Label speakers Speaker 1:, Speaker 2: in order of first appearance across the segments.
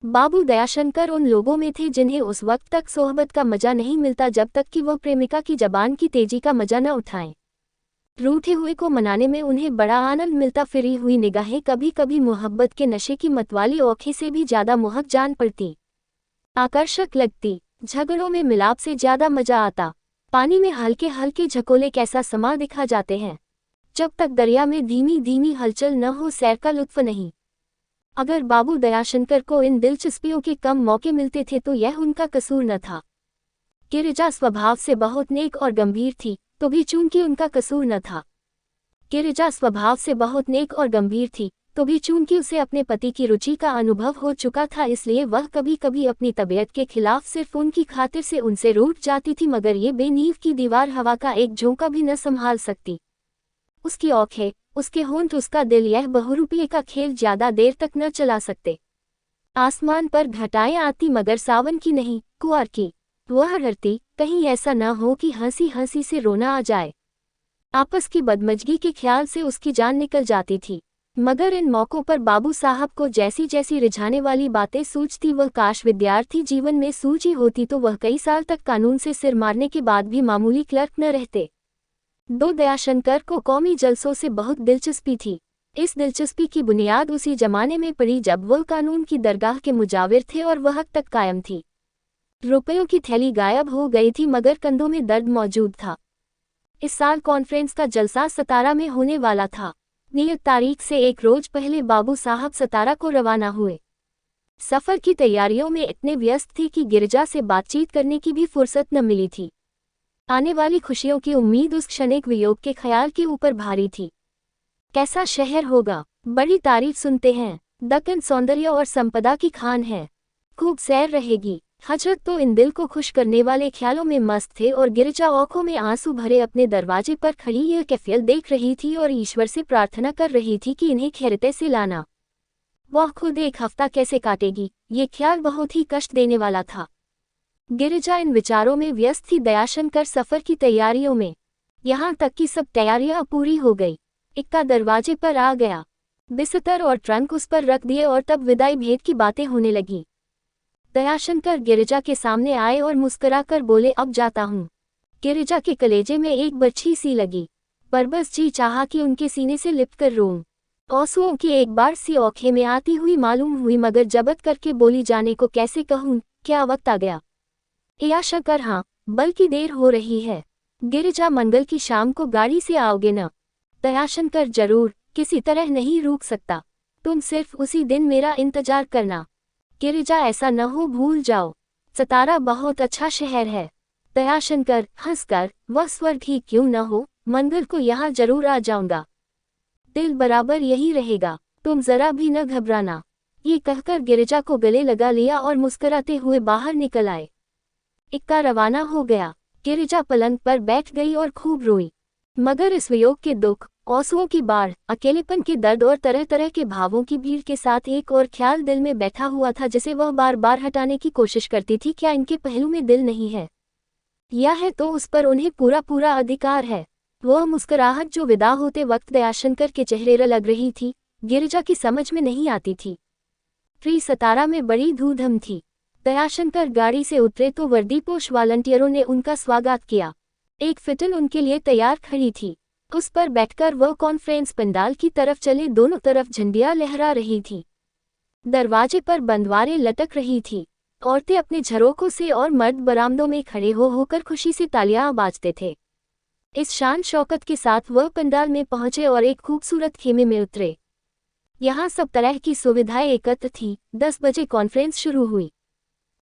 Speaker 1: बाबू दयाशंकर उन लोगों में थे जिन्हें उस वक्त तक सोहबत का मजा नहीं मिलता जब तक कि वह प्रेमिका की जबान की तेजी का मजा न उठाएं। रूठे हुए को मनाने में उन्हें बड़ा आनंद मिलता। फिरी हुई निगाहें कभी कभी मोहब्बत के नशे की मतवाली औंखें से भी ज्यादा मोहक जान पड़ती, आकर्षक लगती। झगड़ों में मिलाप से ज्यादा मजा आता। पानी में हल्के हल्के झकोले कैसा समा दिखा जाते हैं जब तक दरिया में धीमी धीमी हलचल न हो, सैर का लुत्फ नहीं। अगर बाबू दयाशंकर को इन दिलचस्पियों के कम मौके मिलते थे तो यह उनका कसूर न था। गिरिजा स्वभाव से बहुत नेक और गंभीर थी, तो भी चूंकि उनका कसूर न था। गिरिजा स्वभाव से बहुत नेक और गंभीर थी, तो भी चूंकि उसे अपने पति की रुचि का अनुभव हो चुका था, इसलिए वह कभी कभी अपनी तबीयत के खिलाफ सिर्फ उनकी खातिर से उनसे रूठ जाती थी। मगर ये बेनीव की दीवार हवा का एक झोंका भी न संभाल सकती। उसकी औंखें, उसके होंठ, उसका दिल, यह बहुरूपिये का खेल ज्यादा देर तक न चला सकते। आसमान पर घटाएं आती मगर सावन की नहीं, कुंवर की। वह डरती कहीं ऐसा न हो कि हंसी हंसी से रोना आ जाए। आपस की बदमजगी के ख्याल से उसकी जान निकल जाती थी। मगर इन मौक़ों पर बाबू साहब को जैसी जैसी रिझाने वाली बातें सूझती, वह काश विद्यार्थी जीवन में सूझी होती तो वह कई साल तक कानून से सिर मारने के बाद भी मामूली क्लर्क न रहते। दो दयाशंकर को कौमी जलसों से बहुत दिलचस्पी थी। इस दिलचस्पी की बुनियाद उसी जमाने में पड़ी जब वह कानून की दरगाह के मुजाविर थे और वह हक तक कायम थी। रुपयों की थैली गायब हो गई थी मगर कंधों में दर्द मौजूद था। इस साल कॉन्फ्रेंस का जलसा सतारा में होने वाला था। नियत तारीख से एक रोज पहले बाबू साहब सतारा को रवाना हुए। सफर की तैयारियों में इतने व्यस्त थे कि गिरिजा से बातचीत करने की भी फुर्सत न मिली थी। आने वाली खुशियों की उम्मीद उस क्षणिक वियोग के ख्याल के ऊपर भारी थी। कैसा शहर होगा, बड़ी तारीफ सुनते हैं, दक्कन सौंदर्य और संपदा की खान है, खूब सैर रहेगी। हजरत तो इन दिल को खुश करने वाले ख्यालों में मस्त थे और गिरिजा आंखों में आंसू भरे अपने दरवाजे पर खड़ी यह कैफियत देख रही थी और ईश्वर से प्रार्थना कर रही थी कि इन्हें खैरियत से लाना। वह खुद एक हफ्ता कैसे काटेगी, ये ख्याल बहुत ही कष्ट देने वाला था। गिरिजा इन विचारों में व्यस्त थी। दयाशंकर सफर की तैयारियों में, यहाँ तक कि सब तैयारियां पूरी हो गई। इक्का दरवाजे पर आ गया, बिस्तर और ट्रंक उस पर रख दिए और तब विदाई भेद की बातें होने लगी। दयाशंकर गिरिजा के सामने आए और मुस्कुराकर बोले, अब जाता हूँ। गिरिजा के कलेजे में एक बर्छी सी लगी, पर बस जी चाहा कि उनके सीने से लिपटकर रोऊं। आंसुओं की एक बार सी औंखें में आती हुई मालूम हुई, मगर जबत करके बोली जाने को कैसे कहूँ, क्या वक्त आ गया। दयाशंकर, हाँ, बल्कि देर हो रही है। गिरिजा, मंगल की शाम को गाड़ी से आओगे न? दयाशंकर, जरूर, किसी तरह नहीं रुक सकता। तुम सिर्फ उसी दिन मेरा इंतजार करना। गिरिजा, ऐसा न हो भूल जाओ, सतारा बहुत अच्छा शहर है। दयाशंकर हंसकर, वह स्वर्ग ही क्यों न हो, मंगल को यहाँ जरूर आ जाऊंगा। दिल बराबर यही रहेगा, तुम जरा भी न घबराना। ये कहकर गिरिजा को गले लगा लिया और मुस्कुराते हुए बाहर निकल आए। इक्का रवाना हो गया। गिरिजा पलंग पर बैठ गई और खूब रोई। मगर इस वियोग के दुख, आंसुओं की बाढ़, अकेलेपन के दर्द और तरह तरह के भावों की भीड़ के साथ एक और ख्याल दिल में बैठा हुआ था जिसे वह बार बार हटाने की कोशिश करती थी। क्या इनके पहलू में दिल नहीं है, या है तो उस पर उन्हें पूरा पूरा अधिकार है। वह मुस्कुराहट जो विदा होते वक्त दयाशंकर के चेहरे पर लग रही थी, गिरिजा की समझ में नहीं आती थी। फ्री सतारा में बड़ी धूमधाम थी। दयाशंकर गाड़ी से उतरे तो वर्दीपोश वॉलंटियरों ने उनका स्वागत किया। एक फिटल उनके लिए तैयार खड़ी थी। उस पर बैठकर वह कॉन्फ्रेंस पंडाल की तरफ चले। दोनों तरफ झंडियां लहरा रही थीं। दरवाजे पर बंदवारें लटक रही थी। औरतें अपने झरोखों से और मर्द बरामदों में खड़े होकर खुशी से तालियां बाजते थे। इस शान शौकत के साथ वह पंडाल में पहुंचे और एक खूबसूरत खेमे में उतरे। यहाँ सब तरह की सुविधाएं एकत्र थीं। 10 बजे कॉन्फ्रेंस शुरू हुई।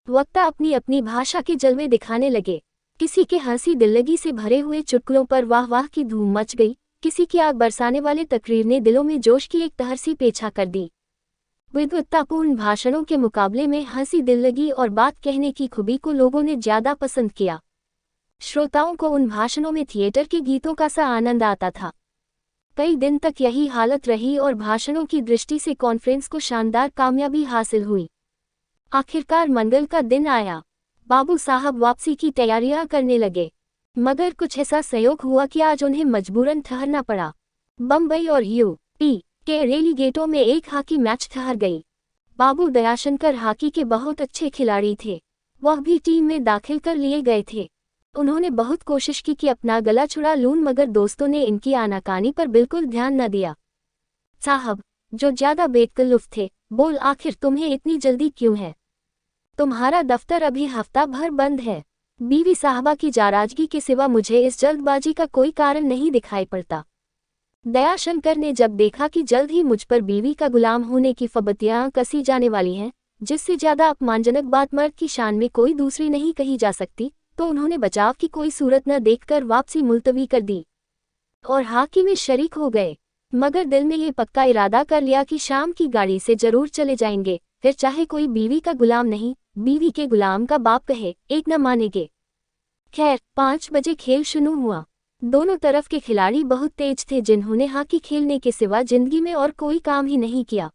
Speaker 1: वक्ता अपनी अपनी भाषा के जलवे दिखाने लगे। किसी के हंसी दिल्लगी से भरे हुए चुटकुलों पर वाह वाह की धूम मच गई। किसी की आग बरसाने वाले तकरीर ने दिलों में जोश की एक तहर सी पेछा कर दी। विद्वत्तापूर्ण भाषणों के मुकाबले में हंसी दिल्लगी और बात कहने की खूबी को लोगों ने ज्यादा पसंद किया। श्रोताओं को उन भाषणों में थिएटर के गीतों का सा आनंद आता था। कई दिन तक यही हालत रही और भाषणों की दृष्टि से कॉन्फ्रेंस को शानदार कामयाबी हासिल हुई। आखिरकार मंगल का दिन आया। बाबू साहब वापसी की तैयारियां करने लगे, मगर कुछ ऐसा संयोग हुआ कि आज उन्हें मजबूरन ठहरना पड़ा। बम्बई और यूपी के रेलीगेटों में एक हॉकी मैच ठहर गई। बाबू दयाशंकर हॉकी के बहुत अच्छे खिलाड़ी थे। वह भी टीम में दाखिल कर लिए गए थे। उन्होंने बहुत कोशिश की कि अपना गला छुड़ा लूं, मगर दोस्तों ने इनकी आनाकानी पर बिल्कुल ध्यान न दिया। साहब, जो ज्यादा बेतकल्लुफ थे, बोल आखिर तुम्हें इतनी जल्दी क्यों है? तुम्हारा दफ्तर अभी हफ्ता भर बंद है। बीवी साहबा की नाराजगी के सिवा मुझे इस जल्दबाजी का कोई कारण नहीं दिखाई पड़ता। दयाशंकर ने जब देखा कि जल्द ही मुझ पर बीवी का गुलाम होने की फबतियां कसी जाने वाली हैं, जिससे ज्यादा अपमानजनक बात मर्द की शान में कोई दूसरी नहीं कही जा सकती, तो उन्होंने बचाव की कोई सूरत न देखकर वापसी मुलतवी कर दी और हॉकी में शरीक हो गए। मगर दिल में ये पक्का इरादा कर लिया कि शाम की गाड़ी से जरूर चले जाएंगे, फिर चाहे कोई बीवी का गुलाम नहीं, बीवी के गुलाम का बाप कहे, एक न मानेंगे। खैर, 5 बजे खेल शुरू हुआ। दोनों तरफ के खिलाड़ी बहुत तेज थे, जिन्होंने हॉकी खेलने के सिवा जिंदगी में और कोई काम ही नहीं किया।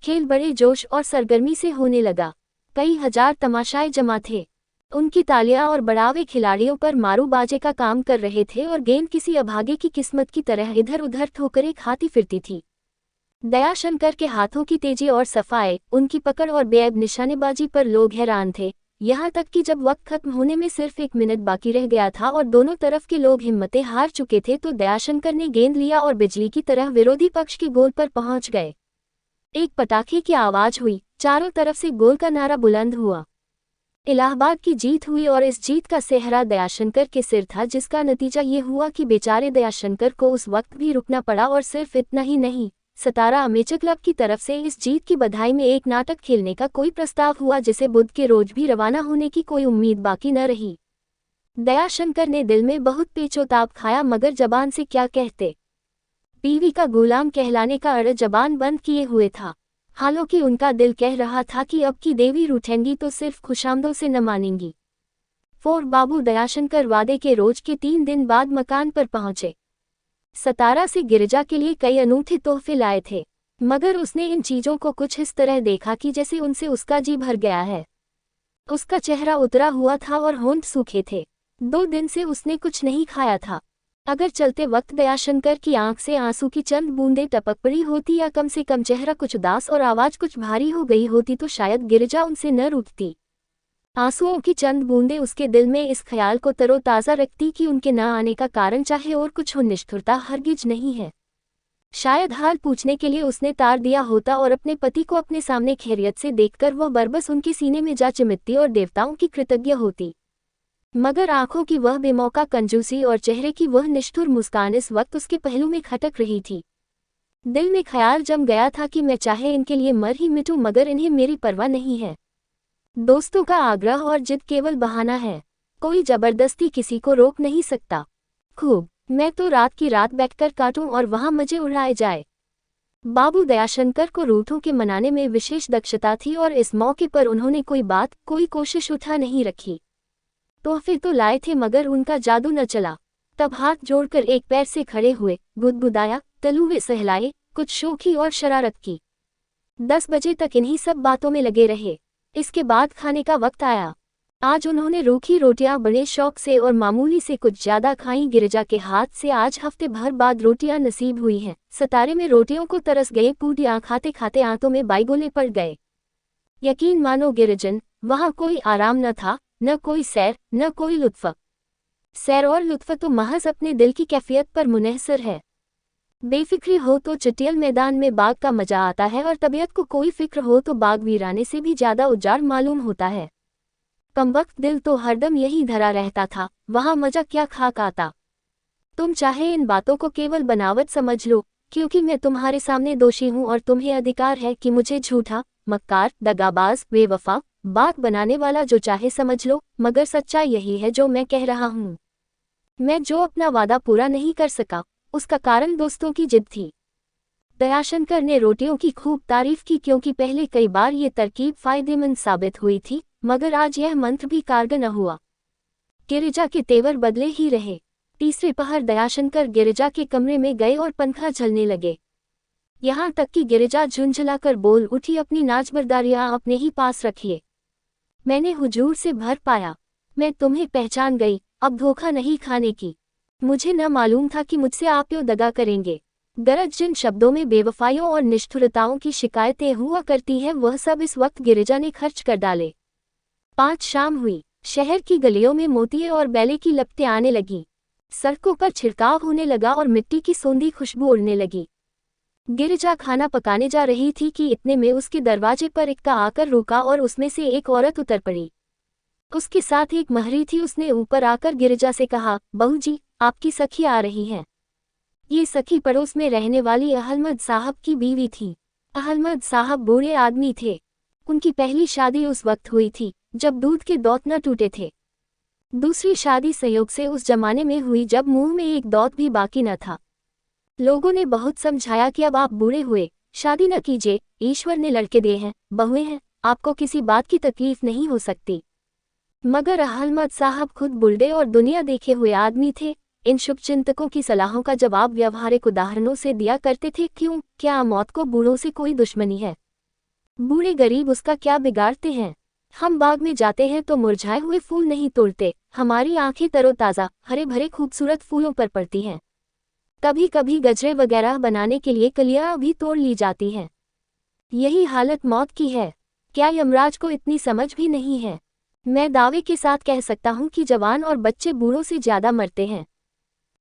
Speaker 1: खेल बड़े जोश और सरगर्मी से होने लगा। कई हजार तमाशाई जमा थे। उनकी तालियां और बढ़ावे खिलाड़ियों पर मारू बाजे का काम कर रहे थे और गेंद किसी अभागे की किस्मत की तरह इधर उधर ठोकरें खाती फिरती थी। दयाशंकर के हाथों की तेजी और सफाई, उनकी पकड़ और बेअब निशानेबाजी पर लोग हैरान थे, यहाँ तक कि जब वक्त खत्म होने में सिर्फ 1 मिनट बाकी रह गया था और दोनों तरफ के लोग हिम्मतें हार चुके थे, तो दयाशंकर ने गेंद लिया और बिजली की तरह विरोधी पक्ष के गोल पर पहुंच गए। एक पटाखे की आवाज हुई, चारों तरफ से गोल का नारा बुलंद हुआ। इलाहाबाद की जीत हुई और इस जीत का सेहरा दयाशंकर के सिर था, जिसका नतीजा ये हुआ कि बेचारे दयाशंकर को उस वक्त भी रुकना पड़ा। और सिर्फ इतना ही नहीं, सतारा अमेचर क्लब की तरफ से इस जीत की बधाई में एक नाटक खेलने का कोई प्रस्ताव हुआ, जिसे बुध के रोज भी रवाना होने की कोई उम्मीद बाकी न रही। दयाशंकर ने दिल में बहुत पेचोताप खाया, मगर जबान से क्या कहते। बीवी का गुलाम कहलाने का अड़ जबान बंद किए हुए था। हालांकि उनका दिल कह रहा था कि अब की देवी रूठेंगी तो सिर्फ खुशामदों से न मानेंगी। बाबू दयाशंकर वादे के रोज के 3 दिन बाद मकान पर पहुंचे। सतारा से गिरिजा के लिए कई अनूठे तोहफे लाए थे, मगर उसने इन चीजों को कुछ इस तरह देखा कि जैसे उनसे उसका जी भर गया है। उसका चेहरा उतरा हुआ था और होंठ सूखे थे। 2 दिन से उसने कुछ नहीं खाया था। अगर चलते वक्त दयाशंकर की आंख से आंसू की चंद बूंदें टपक पड़ी होती, या कम से कम चेहरा कुछ उदास और आवाज कुछ भारी हो गई होती, तो शायद गिरिजा उनसे न रुकती। आंसुओं की चंद बूंदें उसके दिल में इस ख्याल को तरोताज़ा रखती कि उनके न आने का कारण चाहे और कुछ हो, निष्ठुरता हरगिज नहीं है। शायद हाल पूछने के लिए उसने तार दिया होता और अपने पति को अपने सामने खैरियत से देखकर वह बरबस उनके सीने में जा चिमिटती और देवताओं की कृतज्ञ होती। मगर आंखों की वह बेमौका कंजूसी और चेहरे की वह निष्ठुर मुस्कान इस वक्त उसके पहलू में खटक रही थी। दिल में ख्याल जम गया था कि मैं चाहे इनके लिए मर ही मिटूं, मगर इन्हें मेरी परवाह नहीं है। दोस्तों का आग्रह और जिद केवल बहाना है, कोई जबरदस्ती किसी को रोक नहीं सकता। खूब, मैं तो रात की रात बैठकर काटूं और वहां मजे उड़ाए जाए। बाबू दयाशंकर को रूठों के मनाने में विशेष दक्षता थी और इस मौके पर उन्होंने कोई कोशिश उठा नहीं रखी। तोहफे तो लाए थे, मगर उनका जादू न चला। तब हाथ जोड़कर एक पैर से खड़े हुए, गुदगुदाया, तलुवे सहलाए, कुछ शोखी और शरारत की। 10 बजे तक इन्हीं सब बातों में लगे रहे। इसके बाद खाने का वक्त आया। आज उन्होंने रूखी रोटियां बड़े शौक से और मामूली से कुछ ज्यादा खाईं। गिरिजा के हाथ से आज हफ्ते भर बाद रोटियां नसीब हुई हैं। सतारे में रोटियों को तरस गए पूटियां खाते खाते आंतों में बाइगोले पड़ गए। यकीन मानो गिरिजन, वहां कोई आराम न था, न कोई सैर, न कोई लुत्फ। सैर और लुत्फ तो महज अपने दिल की कैफियत पर मुनहसर है। बेफिक्री हो तो चटियल मैदान में बाग का मजा आता है, और तबीयत को कोई फिक्र हो तो बाग वीराने से भी ज्यादा उजाड़ मालूम होता है। कमबख्त दिल तो हरदम यही धरा रहता था, वहां मजा क्या खाक आता। तुम चाहे इन बातों को केवल बनावट समझ लो, क्योंकि मैं तुम्हारे सामने दोषी हूं और तुम्हें अधिकार है कि मुझे झूठा, मक्कार, दगाबाज, बेवफा, बात बनाने वाला जो चाहे समझ लो, मगर सच्चाई यही है जो मैं कह रहा हूं। मैं जो अपना वादा पूरा नहीं कर सका, उसका कारण दोस्तों की जिद थी। दयाशंकर ने रोटियों की खूब तारीफ की, क्योंकि पहले कई बार ये तरकीब फायदेमंद साबित हुई थी, मगर आज यह मंत्र भी कारगर न हुआ। गिरिजा के तेवर बदले ही रहे। तीसरे पहर दयाशंकर गिरिजा के कमरे में गए और पंखा झलने लगे। यहाँ तक कि गिरिजा झुंझलाकर बोल उठी, अपनी नाचबरदारियां अपने ही पास रखिए। मैंने हुजूर से भर पाया, मैं तुम्हें पहचान गई, अब धोखा नहीं खाने की। मुझे न मालूम था कि मुझसे आप यो दगा करेंगे। गरज जिन शब्दों में बेवफाइयों और निष्ठुरताओं की शिकायतें हुआ करती हैं वह सब इस वक्त गिरिजा ने खर्च कर डाले। 5 शाम हुई। शहर की गलियों में मोतिये और बेले की लपटें आने लगी। सड़कों पर छिड़काव होने लगा और मिट्टी की सोंधी खुशबू उड़ने लगी। गिरिजा खाना पकाने जा रही थी कि इतने में उसके दरवाजे पर इक्का आकर रुका और उसमें से एक औरत उतर पड़ी। उसके साथ एक महरी थी। उसने ऊपर आकर गिरिजा से कहा, बहू जी, आपकी सखी आ रही है। ये सखी पड़ोस में रहने वाली अहमद साहब की बीवी थी। अहमद साहब बूढ़े आदमी थे। उनकी पहली शादी उस वक्त हुई थी जब दूध के दौत न टूटे थे। दूसरी शादी संयोग से उस जमाने में हुई जब मुंह में एक दौत भी बाकी न था। लोगों ने बहुत समझाया कि अब आप बूढ़े हुए, शादी न कीजिए, ईश्वर ने लड़के दिए हैं, बहुएं हैं, आपको किसी बात की तकलीफ नहीं हो सकती। मगर अहमद साहब खुद बूढ़े और दुनिया देखे हुए आदमी थे। इन शुभचिंतकों की सलाहों का जवाब व्यवहारिक उदाहरणों से दिया करते थे। क्यों, क्या मौत को बूढ़ों से कोई दुश्मनी है? बूढ़े गरीब उसका क्या बिगाड़ते हैं? हम बाग में जाते हैं तो मुरझाए हुए फूल नहीं तोड़ते, हमारी आंखें तरोताज़ा हरे भरे खूबसूरत फूलों पर पड़ती हैं। कभी कभी गजरे वगैरह बनाने के लिए कलियां भी तोड़ ली जाती हैं। यही हालत मौत की है। क्या यमराज को इतनी समझ भी नहीं है? मैं दावे के साथ कह सकता हूँ कि जवान और बच्चे बूढ़ों से ज्यादा मरते हैं।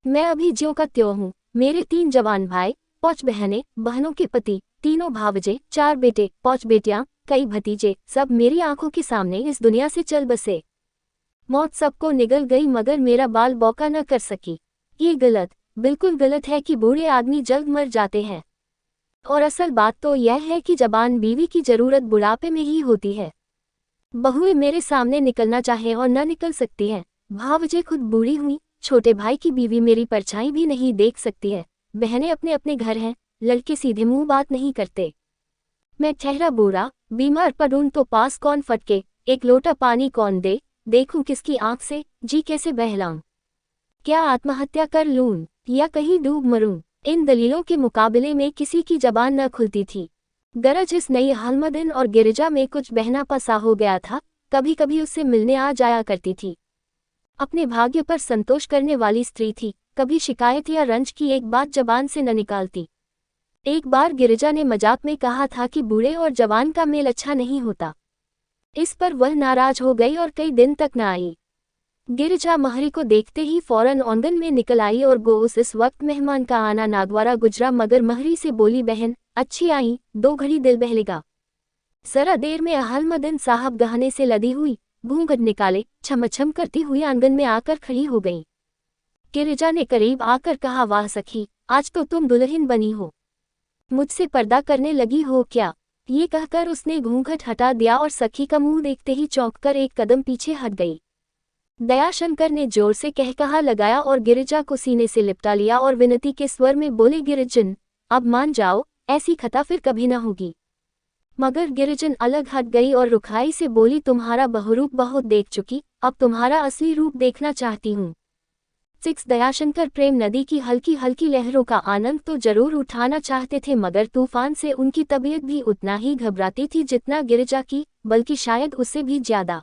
Speaker 1: मैं अभी ज्यों का त्यों हूँ। मेरे 3 जवान भाई, 5 बहनें, बहनों के पति, तीनों भावजे, 4 बेटे, 5 बेटियां, कई भतीजे, सब मेरी आंखों के सामने इस दुनिया से चल बसे। मौत सबको निगल गई मगर मेरा बाल बौका न कर सकी। ये गलत, बिल्कुल गलत है कि बूढ़े आदमी जल्द मर जाते हैं। और असल बात तो यह है कि जवान बीवी की जरूरत बुढ़ापे में ही होती है। बहुएं मेरे सामने निकलना चाहे और न निकल सकती हैं। भावजे खुद बूढ़ी हुई, छोटे भाई की बीवी मेरी परछाई भी नहीं देख सकती है। बहनें अपने अपने घर हैं, लड़के सीधे मुंह बात नहीं करते। मैं ठहरा बूढ़ा, बीमार पड़ूं तो पास कौन फटके, एक लोटा पानी कौन दे, देखूं किसकी आंख से जी कैसे बहलाऊं। क्या आत्महत्या कर लूं या कहीं डूब मरूं? इन दलीलों के मुकाबले में किसी की जबान न खुलती थी। गरज इस नई अहमदिन और गिरिजा में कुछ बहना पसा हो गया था। कभी कभी उससे मिलने आ जाया करती थी। अपने भाग्य पर संतोष करने वाली स्त्री थी। कभी शिकायत या रंज की एक बात जबान से न निकालती। एक बार गिरिजा ने मजाक में कहा था कि बूढ़े और जवान का मेल अच्छा नहीं होता। इस पर वह नाराज हो गई और कई दिन तक न आई। गिरिजा महरी को देखते ही फौरन आंगन में निकल आई और गोस इस वक्त मेहमान का आना नागवारा गुजरा मगर महरी से बोली, बहन अच्छी आई, 2 घड़ी दिल बहलेगा। जरा देर में अहमदिन साहब गहने से लदी हुई, घूंघट निकाले, छमछम करती हुई आंगन में आकर खड़ी हो गई। गिरिजा ने करीब आकर कहा, वाह सखी, आज तो तुम दुल्हन बनी हो, मुझसे पर्दा करने लगी हो क्या? ये कहकर उसने घूंघट हटा दिया और सखी का मुंह देखते ही चौंककर एक कदम पीछे हट गई। दयाशंकर ने जोर से कहकहा लगाया और गिरिजा को सीने से लिपटा लिया और विनती के स्वर में बोले, गिरिजन अब मान जाओ, ऐसी खता फिर कभी न होगी। मगर गिरिजन अलग हट गई और रुखाई से बोली, तुम्हारा बहुरूप बहुत देख चुकी, अब तुम्हारा असली रूप देखना चाहती हूँ। 6 दयाशंकर प्रेम नदी की हल्की हल्की लहरों का आनंद तो जरूर उठाना चाहते थे मगर तूफान से उनकी तबीयत भी उतना ही घबराती थी जितना गिरिजा की, बल्कि शायद उससे भी ज्यादा।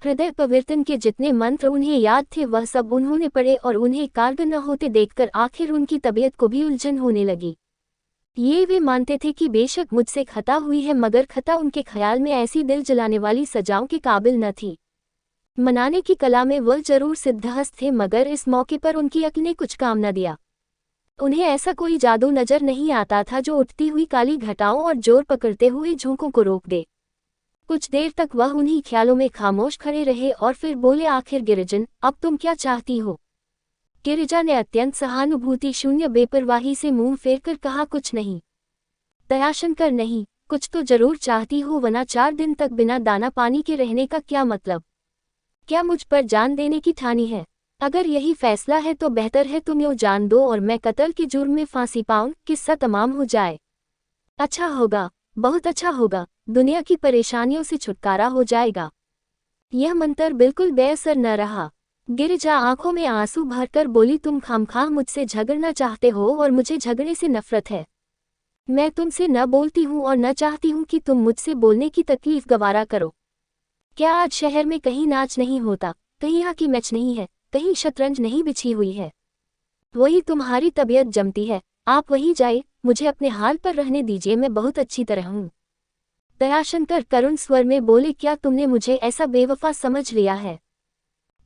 Speaker 1: हृदय परिवर्तन के जितने मंत्र उन्हें याद थे वह सब उन्होंने पढ़े और उन्हें कारगर न होते देखकर आखिर उनकी तबीयत को भी उलझन होने लगी। ये वे मानते थे कि बेशक मुझसे खता हुई है मगर खता उनके ख्याल में ऐसी दिल जलाने वाली सजाओं के काबिल न थी। मनाने की कला में वह जरूर सिद्धहस्त थे मगर इस मौके पर उनकी अक्ल ने कुछ काम न दिया। उन्हें ऐसा कोई जादू नजर नहीं आता था जो उठती हुई काली घटाओं और जोर पकड़ते हुए झोंकों को रोक दे। कुछ देर तक वह उन्हीं ख्यालों में खामोश खड़े रहे और फिर बोले, आखिर गिरिजन अब तुम क्या चाहती हो? गिरिजा ने अत्यंत सहानुभूति शून्य बेपरवाही से मुंह फेरकर कहा, कुछ नहीं। दयाशंकर, नहीं, कुछ तो जरूर चाहती हो वरना 4 दिन तक बिना दाना पानी के रहने का क्या मतलब? क्या मुझ पर जान देने की ठानी है? अगर यही फैसला है तो बेहतर है तुम यूं जान दो और मैं कत्ल के जुर्म में फांसी पाऊं, किस्सा तमाम हो जाए। अच्छा होगा, बहुत अच्छा होगा, दुनिया की परेशानियों से छुटकारा हो जाएगा। यह मंत्र बिल्कुल बेअसर न रहा। गिरिजा आंखों में आंसू भरकर बोली, तुम खामखाम मुझसे झगड़ना चाहते हो और मुझे झगड़े से नफरत है। मैं तुमसे न बोलती हूँ और न चाहती हूँ कि तुम मुझसे बोलने की तकलीफ गवारा करो। क्या आज शहर में कहीं नाच नहीं होता, कहीं यहाँ की मैच नहीं है, कहीं शतरंज नहीं बिछी हुई है? वही तुम्हारी तबीयत जमती है, आप वहीं जाए, मुझे अपने हाल पर रहने दीजिए, मैं बहुत अच्छी तरह हूँ। दयाशंकर करुण स्वर में बोले, क्या तुमने मुझे ऐसा बेवफा समझ लिया है?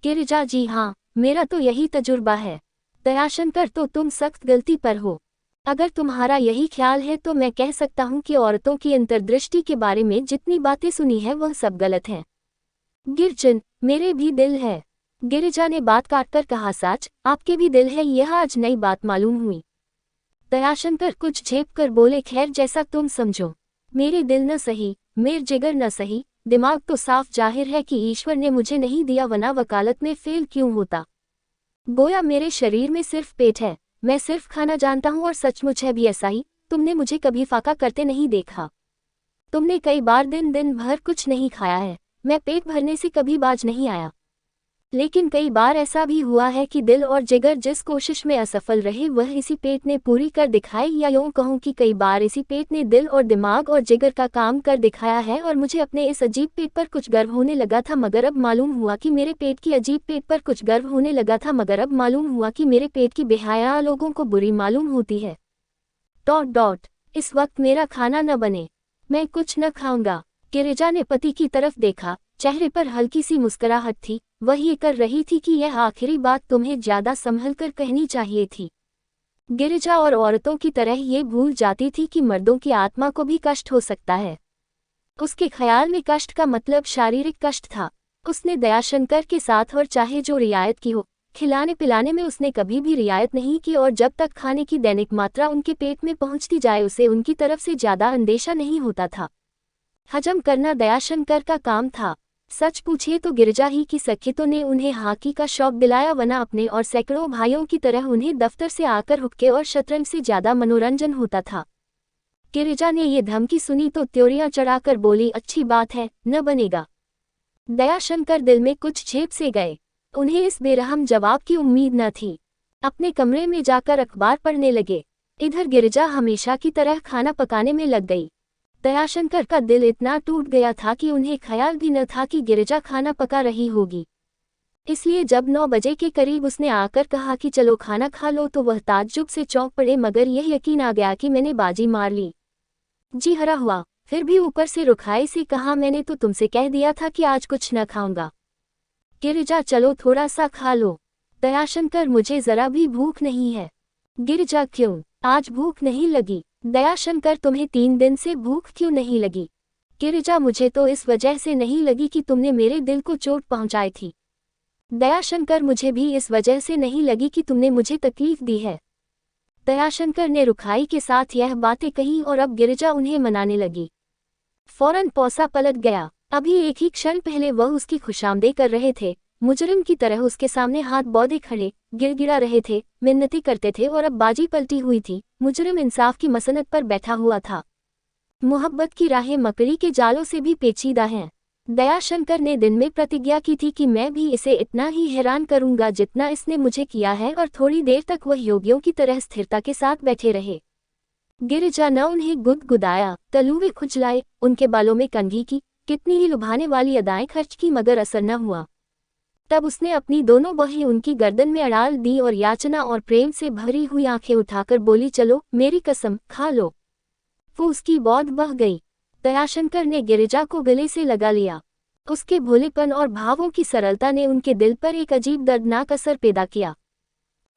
Speaker 1: गिरिजा, जी हाँ, मेरा तो यही तजुर्बा है। दयाशंकर, तो तुम सख्त गलती पर हो। अगर तुम्हारा यही ख्याल है तो मैं कह सकता हूँ कि औरतों की अंतर्दृष्टि के बारे में जितनी बातें सुनी है वह सब गलत हैं। गिरजन, मेरे भी दिल है। गिरिजा ने बात काटकर कहा, सच, आपके भी दिल है? यह आज नई बात मालूम हुई। दयाशंकर कुछ झेप कर बोले, खैर जैसा तुम समझो। मेरे दिल न सही, मेर जिगर न सही, दिमाग तो साफ जाहिर है कि ईश्वर ने मुझे नहीं दिया, वरना वकालत में फेल क्यों होता। गोया मेरे शरीर में सिर्फ पेट है, मैं सिर्फ खाना जानता हूँ और सचमुच है भी ऐसा ही। तुमने मुझे कभी फाका करते नहीं देखा। तुमने कई बार दिन दिन भर कुछ नहीं खाया है, मैं पेट भरने से कभी बाज नहीं आया। लेकिन कई बार ऐसा भी हुआ है कि दिल और जिगर जिस कोशिश में असफल रहे वह इसी पेट ने पूरी कर दिखाई, या यूं कहूं कि कई बार इसी पेट ने दिल और दिमाग और जिगर का काम कर दिखाया है। और मुझे अपने इस अजीब पेट पर कुछ गर्व होने लगा था, मगर अब मालूम हुआ कि मेरे पेट की अजीब पेट पर कुछ गर्व होने लगा था, मगर अब मालूम हुआ कि मेरे पेट की बेहया लोगों को बुरी मालूम होती है। ... इस वक्त मेरा खाना न बने, मैं कुछ न खाऊंगा। गिरिजा ने पति की तरफ देखा, चेहरे पर हल्की सी मुस्कुराहट थी। वह ये कर रही थी कि यह आखिरी बात तुम्हें ज्यादा संभल कर कहनी चाहिए थी। गिरिजा और औरतों की तरह ये भूल जाती थी कि मर्दों की आत्मा को भी कष्ट हो सकता है। उसके ख्याल में कष्ट का मतलब शारीरिक कष्ट था। उसने दयाशंकर के साथ और चाहे जो रियायत की हो, खिलाने पिलाने में उसने कभी भी रियायत नहीं की, और जब तक खाने की दैनिक मात्रा उनके पेट में पहुंचती जाए उसे उनकी तरफ से ज्यादा अंदेशा नहीं होता था। हजम करना दयाशंकर का काम था। सच पूछिए तो गिरिजा ही की सखियों ने उन्हें हॉकी का शौक दिलाया, वरना अपने और सैकड़ों भाइयों की तरह उन्हें दफ्तर से आकर हुक्के और शतरंज से ज्यादा मनोरंजन होता था। गिरिजा ने ये धमकी सुनी तो त्योरियां चढ़ाकर बोली, अच्छी बात है, न बनेगा। दयाशंकर दिल में कुछ झेप से गए। उन्हें इस बेरहम जवाब की उम्मीद न थी। अपने कमरे में जाकर अखबार पढ़ने लगे। इधर गिरिजा हमेशा की तरह खाना पकाने में लग गई। दयाशंकर का दिल इतना टूट गया था कि उन्हें ख्याल भी न था कि गिरिजा खाना पका रही होगी। इसलिए जब 9 बजे के करीब उसने आकर कहा कि चलो खाना खा लो तो वह ताज्जुब से चौंक पड़े, मगर यह यकीन आ गया कि मैंने बाजी मार ली। जी हरा हुआ, फिर भी ऊपर से रुखाई से कहा, मैंने तो तुमसे कह दिया था कि आज कुछ न खाऊंगा। गिरिजा, चलो थोड़ा सा खा लो। दयाशंकर, मुझे जरा भी भूख नहीं है। गिरिजा, क्यों, आज भूख नहीं लगी? दयाशंकर, तुम्हें 3 दिन से भूख क्यों नहीं लगी? गिरिजा, मुझे तो इस वजह से नहीं लगी कि तुमने मेरे दिल को चोट पहुंचाई थी। दयाशंकर, मुझे भी इस वजह से नहीं लगी कि तुमने मुझे तकलीफ दी है। दयाशंकर ने रुखाई के साथ यह बातें कही और अब गिरिजा उन्हें मनाने लगी। फौरन पौसा पलट गया। अभी एक ही क्षण पहले वह उसकी खुशामदीद कर रहे थे, मुजरिम की तरह उसके सामने हाथ बौधे खड़े गिड़गिड़ा रहे थे, मिन्नती करते थे, और अब बाजी पलटी हुई थी। मुजरिम इंसाफ की मसनत पर बैठा हुआ था। मोहब्बत की राहें मकड़ी के जालों से भी पेचीदा हैं। दयाशंकर ने दिन में प्रतिज्ञा की थी कि मैं भी इसे इतना ही हैरान करूंगा जितना इसने मुझे किया है, और थोड़ी देर तक वह योगियों की तरह स्थिरता के साथ बैठे रहे। गिरिजा न उन्हें गुदगुदाया, तलुवे खुजलाए, उनके बालों में कंघी की, कितनी ही लुभाने वाली अदाएं खर्च की, मगर असर न हुआ। तब उसने अपनी दोनों बाहें उनकी गर्दन में अड़ाल दी और याचना और प्रेम से भरी हुई आंखें उठाकर बोली, चलो, मेरी कसम, खा लो। वो उसकी बौध बह गई। दयाशंकर ने गिरिजा को गले से लगा लिया। उसके भोलेपन और भावों की सरलता ने उनके दिल पर एक अजीब दर्दनाक असर पैदा किया।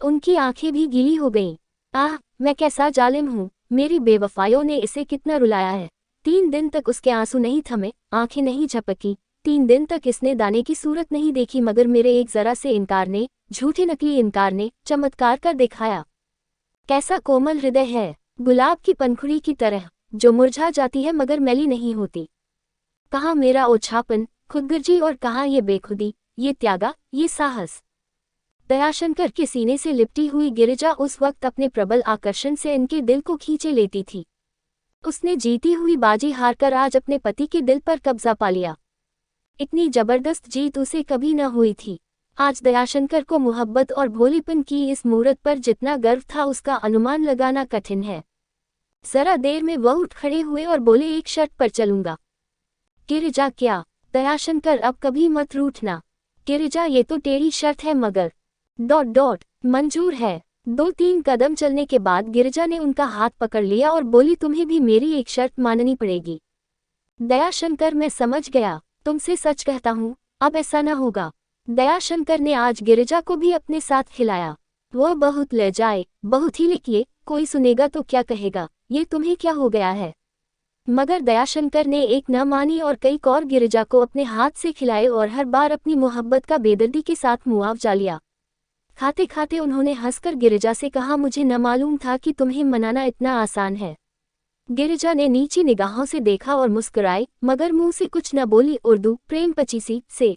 Speaker 1: उनकी आंखें भी गीली हो गईं। आह, मैं कैसा जालिम हूँ, मेरी बेवफाइयों ने इसे कितना रुलाया है। 3 दिन तक उसके आंसू नहीं थमे, आंखें नहीं झपकी। 3 दिन तक इसने दाने की सूरत नहीं देखी, मगर मेरे एक जरा से इनकार ने, झूठे नकली इनकार ने, चमत्कार कर दिखाया। कैसा कोमल हृदय है, गुलाब की पंखुड़ी की तरह, जो मुरझा जाती है मगर मैली नहीं होती। कहाँ मेरा ओछापन, खुदगर्जी, और कहाँ ये बेखुदी, ये त्यागा, ये साहस। दयाशंकर के सीने से लिपटी हुई गिरिजा उस वक्त अपने प्रबल आकर्षण से इनके दिल को खींचे लेती थी। उसने जीती हुई बाजी हारकर आज अपने पति के दिल पर कब्जा पा लिया। इतनी जबरदस्त जीत उसे कभी न हुई थी। आज दयाशंकर को मोहब्बत और भोलेपन की इस मूरत पर जितना गर्व था उसका अनुमान लगाना कठिन है। जरा देर में वह उठ खड़े हुए और बोले, एक शर्त पर चलूंगा। गिरिजा, क्या? दयाशंकर, अब कभी मत रूठना। गिरिजा, ये तो तेरी शर्त है, मगर ... मंजूर है। 2-3 कदम चलने के बाद गिरिजा ने उनका हाथ पकड़ लिया और बोली, तुम्हें भी मेरी एक शर्त माननी पड़ेगी। दयाशंकर, मैं समझ गया, तुमसे सच कहता हूँ, अब ऐसा न होगा। दयाशंकर ने आज गिरिजा को भी अपने साथ खिलाया। वह बहुत लजाए, बहुत ही लिखिए, कोई सुनेगा तो क्या कहेगा, ये तुम्हें क्या हो गया है। मगर दयाशंकर ने एक न मानी और कई और गिरिजा को अपने हाथ से खिलाए और हर बार अपनी मोहब्बत का बेदर्दी के साथ मुआवजा लिया। खाते खाते उन्होंने हंसकर गिरिजा से कहा, मुझे न मालूम था कि तुम्हें मनाना इतना आसान है। गिरिजा ने नीची निगाहों से देखा और मुस्कुराई, मगर मुंह से कुछ न बोली। उर्दू प्रेम 25 से